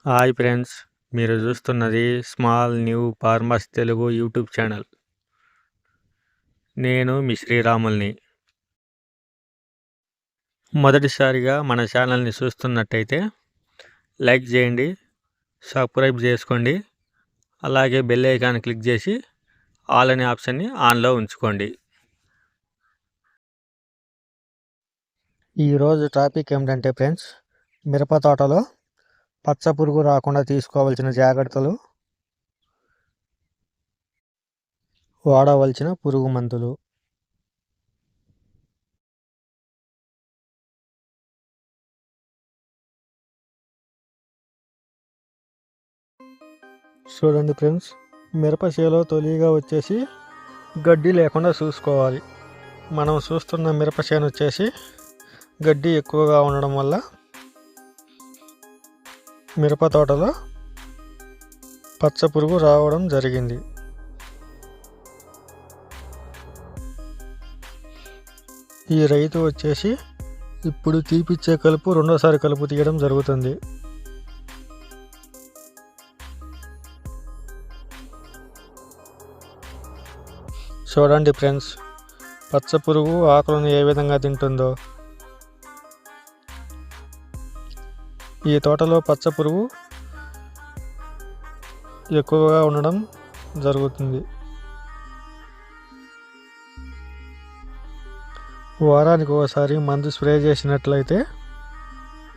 Hi friends, మీరు చూస్తున్నది small new farmers Telugu YouTube channel. నేను మీ శ్రీరాముల్ని. మొదటిసారిగా మన ఛానల్ని చూస్తున్నట్టయితే లైక్ చేయండి, సబ్స్క్రైబ్ చేసుకోండి, అలాగే బెల్ ఐకాన్ క్లిక్ చేసి ఆల్ అనే ఆప్షన్ని ఆన్లో ఉంచుకోండి. ఈరోజు టాపిక్ ఏమిటంటే ఫ్రెండ్స్, మిరప తోటలో పచ్చ పురుగు రాకుండా తీసుకోవాల్సిన జాగ్రత్తలు, వాడవలసిన పురుగు మందులు. చూడండి ఫ్రెండ్స్, మిరప చేలో తొలిగా వచ్చేసి గడ్డి లేకుండా చూసుకోవాలి. మనం చూస్తున్న మిరప చేను వచ్చేసి గడ్డి ఎక్కువగా ఉండడం వల్ల మిరప తోటలో పచ్చ పురుగు రావడం జరిగింది. ఈ రైతు వచ్చేసి ఇప్పుడు తీపిచ్చే కలుపు రెండోసారి కలుపు తీయడం జరుగుతుంది. చూడండి ఫ్రెండ్స్, పచ్చ పురుగు ఆకులను ఏ విధంగా తింటుందో. ఈ తోటలో పచ్చ పురుగు ఎక్కువగా ఉండడం జరుగుతుంది. వారానికి ఒకసారి మందు స్ప్రే చేసినట్లయితే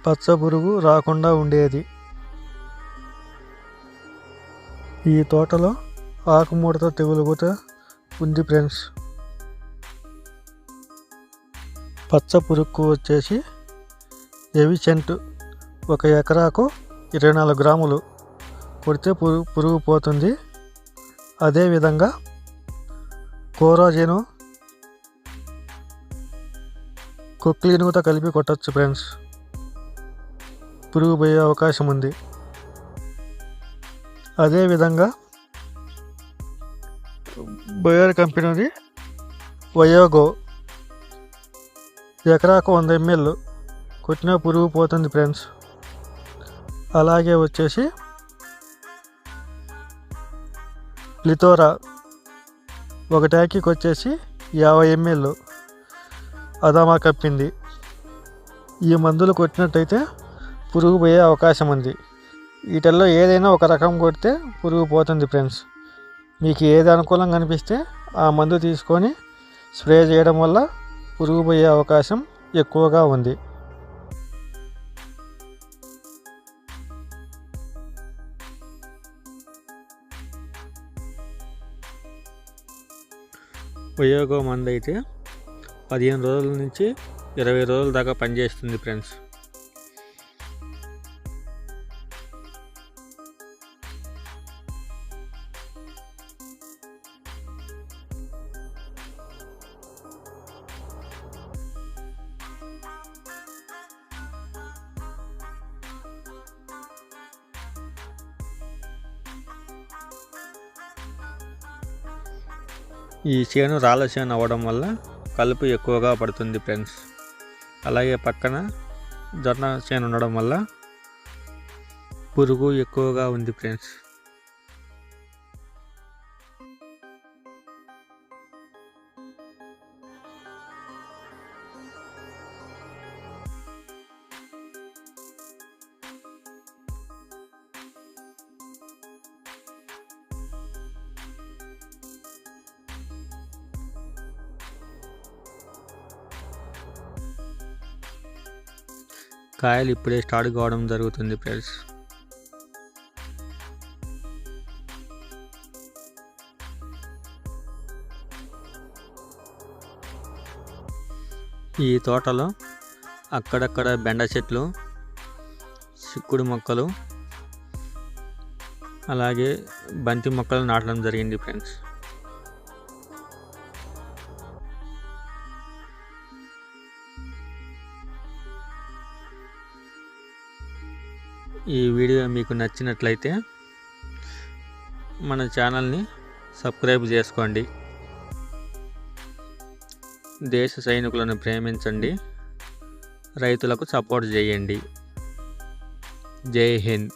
పచ్చ పురుగు రాకుండా ఉండేది. ఈ తోటలో ఆకుముడత తెగులు కూడా ఉంది ఫ్రెండ్స్. పచ్చ పురుగుకు వచ్చేసి ఎవిసెంట్ 1 ఎకరాకు 24 గ్రాములు కొడితే పురుగు పోతుంది. అదేవిధంగా కోరాజెను, కొక్లీన్తో కలిపి కొట్టచ్చు ఫ్రెండ్స్. పురుగు పోయే అవకాశం ఉంది. అదేవిధంగా బయోర్ కంపెనీది వయోగో ఎకరాకు 100 ml కొట్టిన పురుగు పోతుంది ఫ్రెండ్స్. అలాగే వచ్చేసి లిథోరా 1 ట్యాంకీకి వచ్చేసి 50 ml అదామా కప్పింది. ఈ మందులు కొట్టినట్టయితే పురుగు పోయే అవకాశం ఉంది. వీటిల్లో ఏదైనా ఒక రకం కొడితే పురుగు పోతుంది ఫ్రెండ్స్. మీకు ఏది అనుకూలంగా అనిపిస్తే ఆ మందు తీసుకొని స్ప్రే చేయడం వల్ల పురుగు పోయే అవకాశం ఎక్కువగా ఉంది. ఉపయోగ మందు అయితే 15 రోజుల నుంచి 20 రోజుల దాకా పనిచేస్తుంది ఫ్రెండ్స్. ఈ చేను రాళ్ళ చేను అవ్వడం వల్ల కలుపు ఎక్కువగా పడుతుంది ఫ్రెండ్స్. అలాగే పక్కన జొన్న చేను ఉండడం వల్ల పురుగు ఎక్కువగా ఉంది ఫ్రెండ్స్. కాయలు ఇప్పుడే స్టార్ట్ కావడం జరుగుతుంది ఫ్రెండ్స్. ఈ తోటలో అక్కడక్కడ బెండ చెట్లు, చిక్కుడు మొక్కలు, అలాగే బంతి మొక్కలు నాటడం జరిగింది ఫ్రెండ్స్. ఈ వీడియో మీకు నచ్చినట్లయితే మన ఛానల్ని సబ్స్క్రైబ్ చేసుకోండి. దేశ సైనికులను ప్రేమించండి, రైతులకు సపోర్ట్ చేయండి. జై హింద్.